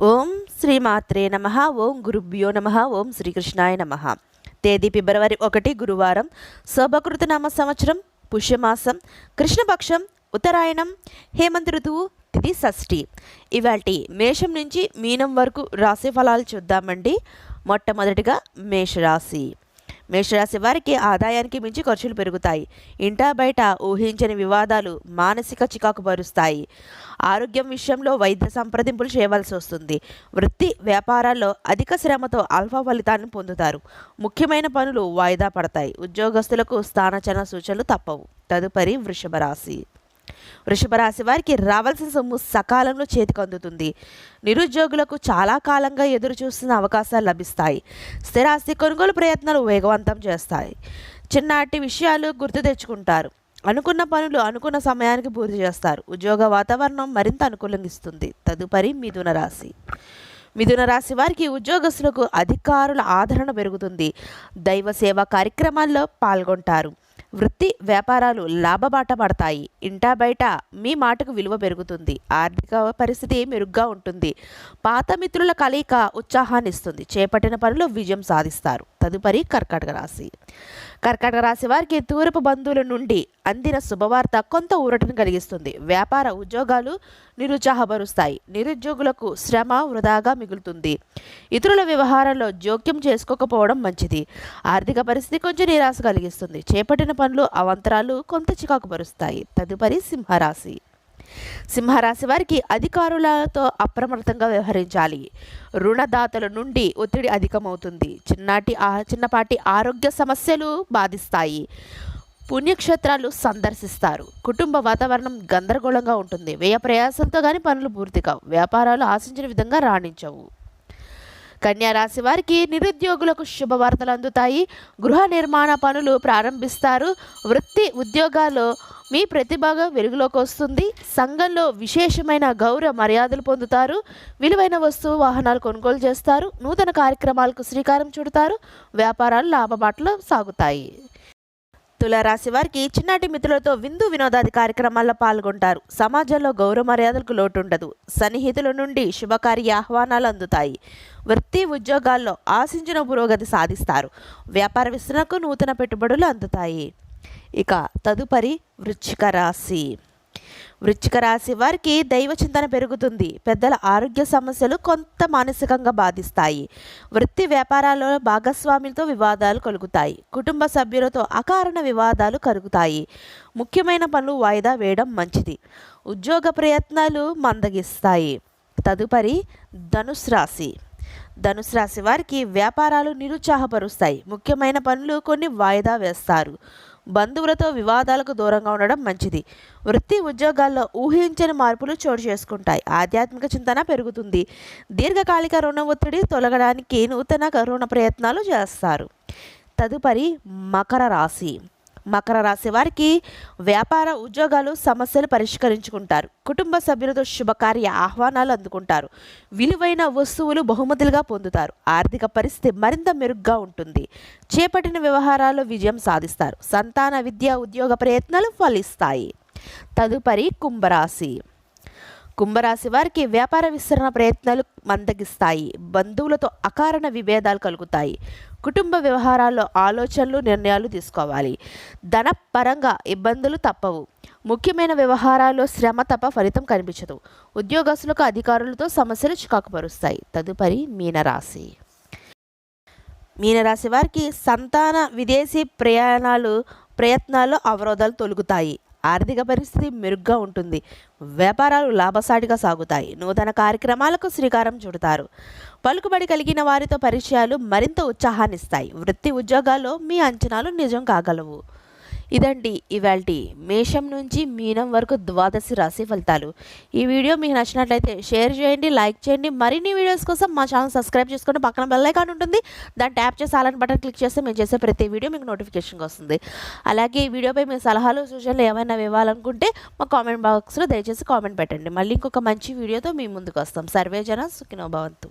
ఓం శ్రీమాత్రే నమః. ఓం గురుభ్యో నమః. ఓం శ్రీకృష్ణాయ నమః. తేదీ ఫిబ్రవరి 1 గురువారం, శోభకృత నామ సంవత్సరం, పుష్యమాసం, కృష్ణపక్షం, ఉత్తరాయణం, హేమంత ఋతువు, తిథి షష్ఠి. ఇవాల్టి మేషం నుంచి మీనం వరకు రాశి ఫలాలు చూద్దామండి. మొట్టమొదటిగా మేషరాశి. మేషరాశి వారికి ఆదాయానికి మించి ఖర్చులు పెరుగుతాయి. ఇంటా బయట ఊహించని వివాదాలు మానసిక చికాకు పరుస్తాయి. ఆరోగ్యం విషయంలో వైద్య సంప్రదింపులు చేయవలసి వస్తుంది. వృత్తి వ్యాపారాల్లో అధిక శ్రమతో అల్ఫా ఫలితాన్ని పొందుతారు. ముఖ్యమైన పనులు వాయిదా పడతాయి. ఉద్యోగస్తులకు స్థానచలన సూచనలు తప్పవు. తదుపరి వృషభ రాశి. వృషభ రాశి వారికి రావాల్సిన సొమ్ము సకాలంలో చేతికి అందుతుంది. నిరుద్యోగులకు చాలా కాలంగా ఎదురు చూస్తున్న అవకాశాలు లభిస్తాయి. స్థిరాస్తి కొనుగోలు ప్రయత్నాలు వేగవంతం చేస్తాయి. చిన్నటి విషయాలు గుర్తు తెచ్చుకుంటారు. అనుకున్న పనులు అనుకున్న సమయానికి పూర్తి చేస్తారు. ఉద్యోగ వాతావరణం మరింత అనుకూలంగిస్తుంది. తదుపరి మిథున రాశి. మిథున రాశి వారికి ఉద్యోగస్తులకు అధికారుల ఆదరణ పెరుగుతుంది. దైవ సేవా కార్యక్రమాల్లో పాల్గొంటారు. వృత్తి వ్యాపారాలు లాభబాట పడతాయి. ఇంటా బయట మీ మాటకు విలువ పెరుగుతుంది. ఆర్థిక పరిస్థితి మెరుగ్గా ఉంటుంది. పాత మిత్రుల కలయిక ఉత్సాహాన్ని ఇస్తుంది. చేపట్టిన పనులు విజయం సాధిస్తారు. తదుపరి కర్కాటక రాశి. కర్కాటక రాశి వారికి తూర్పు బంధువుల నుండి అందిన శుభవార్త కొంత ఊరటను కలిగిస్తుంది. వ్యాపార ఉద్యోగాలు నిరుత్సాహపరుస్తాయి. నిరుద్యోగులకు శ్రమ వృధాగా మిగులుతుంది. ఇతరుల వ్యవహారాల్లో జోక్యం చేసుకోకపోవడం మంచిది. ఆర్థిక పరిస్థితి కొంచెం నిరాశ కలిగిస్తుంది. చేపట్టిన పనులు అవంతరాలు కొంత చికాకు పరుస్తాయి. తదుపరి సింహరాశి. సింహరాశి వారికి అధికారులతో అప్రమత్తంగా వ్యవహరించాలి. రుణదాతల నుండి ఒత్తిడి అధికమవుతుంది. చిన్నపాటి ఆరోగ్య సమస్యలు బాధిస్తాయి. పుణ్యక్షేత్రాలు సందర్శిస్తారు. కుటుంబ వాతావరణం గందరగోళంగా ఉంటుంది. వ్యయ ప్రయాసంతో కానీ పనులు పూర్తి కావు. వ్యాపారాలు ఆశించిన విధంగా రాణించవు. కన్యా రాశి వారికి నిరుద్యోగులకు శుభవార్తలు అందుతాయి. గృహ నిర్మాణ పనులు ప్రారంభిస్తారు. వృత్తి ఉద్యోగాల్లో మీ ప్రతిభగా వెలుగులోకి వస్తుంది. సంఘంలో విశేషమైన గౌరవ మర్యాదలు పొందుతారు. విలువైన వస్తువు వాహనాలు కొనుగోలు చేస్తారు. నూతన కార్యక్రమాలకు శ్రీకారం చుడతారు. వ్యాపారాలు లాభబాటలో సాగుతాయి. తులారాశి వారికి చిన్నటి మిత్రులతో విందు వినోదాది కార్యక్రమాల్లో పాల్గొంటారు. సమాజంలో గౌరవ మర్యాదలకు లోటు ఉండదు. సన్నిహితుల నుండి శుభకార్య ఆహ్వానాలు అందుతాయి. వృత్తి ఉద్యోగాల్లో ఆశించిన పురోగతి సాధిస్తారు. వ్యాపార విస్తరణకు నూతన పెట్టుబడులు అందుతాయి. ఇక తదుపరి వృశ్చిక రాశి. వృశ్చిక రాశి వారికి దైవ చింతన పెరుగుతుంది. పెద్దల ఆరోగ్య సమస్యలు కొంత మానసికంగా బాధిస్తాయి. వృత్తి వ్యాపారాల్లో భాగస్వాములతో వివాదాలు కలుగుతాయి. కుటుంబ సభ్యులతో అకారణ వివాదాలు కలుగుతాయి. ముఖ్యమైన పనులు వాయిదా వేయడం మంచిది. ఉద్యోగ ప్రయత్నాలు మందగిస్తాయి. తదుపరి ధనుసు రాశి. ధనుసు రాశి వారికి వ్యాపారాలు నిరుత్సాహపరుస్తాయి. ముఖ్యమైన పనులు కొన్ని వాయిదా వేస్తారు. బంధువులతో వివాదాలకు దూరంగా ఉండడం మంచిది. వృత్తి ఉద్యోగాల్లో ఊహించని మార్పులు చోటు చేసుకుంటాయి. ఆధ్యాత్మిక చింతన పెరుగుతుంది. దీర్ఘకాలిక రుణ ఒత్తిడి తొలగడానికి నూతన రుణ ప్రయత్నాలు చేస్తారు. తదుపరి మకర రాశి. మకర రాశి వారికి వ్యాపార ఉద్యోగాలు సమస్యలు పరిష్కరించుకుంటారు. కుటుంబ సభ్యులతో శుభకార్య ఆహ్వానాలు అందుకుంటారు. విలువైన వస్తువులు బహుమతులుగా పొందుతారు. ఆర్థిక పరిస్థితి మరింత మెరుగ్గా ఉంటుంది. చేపట్టిన వ్యవహారాల్లో విజయం సాధిస్తారు. సంతాన విద్య ఉద్యోగ ప్రయత్నాలు ఫలిస్తాయి. తదుపరి కుంభరాశి. కుంభరాశి వారికి వ్యాపార విస్తరణ ప్రయత్నాలు మందగిస్తాయి. బంధువులతో అకారణ విభేదాలు కలుగుతాయి. కుటుంబ వ్యవహారాల్లో ఆలోచనలు నిర్ణయాలు తీసుకోవాలి. ధన పరంగా ఇబ్బందులు తప్పవు. ముఖ్యమైన వ్యవహారాల్లో శ్రమ తప్ప ఫలితం కనిపించదు. ఉద్యోగస్తులకు అధికారులతో సమస్యలు చికాకుపరుస్తాయి. తదుపరి మీనరాశి. మీనరాశి వారికి సంతాన విదేశీ ప్రయత్నాల్లో అవరోధాలు తొలగుతాయి. ఆర్థిక పరిస్థితి మెరుగ్గా ఉంటుంది. వ్యాపారాలు లాభసాటిగా సాగుతాయి. నూతన కార్యక్రమాలకు శ్రీకారం చుడతారు. పలుకుబడి కలిగిన వారితో పరిచయాలు మరింత ఉత్సాహాన్నిస్తాయి. వృత్తి ఉద్యోగాల్లో మీ అంచనాలు నిజం కాగలవు. ఇదండి ఇవాల్టి మేషం నుంచి మీనం వరకు ద్వాదశి రాశి ఫలితాలు. ఈ వీడియో మీకు నచ్చినట్లయితే షేర్ చేయండి, లైక్ చేయండి. మరిన్ని వీడియోస్ కోసం మా ఛానల్ సబ్స్క్రైబ్ చేసుకొని పక్కన బెల్ ఐకాన్ ఉంటుంది. దాన్ని ట్యాప్ చేసి అలాంటి బటన్ క్లిక్ చేస్తే మేము చేసే ప్రతి వీడియో మీకు నోటిఫికేషన్గా వస్తుంది. అలాగే ఈ వీడియోపై మీ సలహాలు సూచనలు ఏమైనా ఇవ్వాలనుకుంటే మా కామెంట్ బాక్స్లో దయచేసి కామెంట్ పెట్టండి. మళ్ళీ ఇంకొక మంచి వీడియోతో మీ ముందుకు వస్తాం. సర్వే జన సుఖినో భవంతు.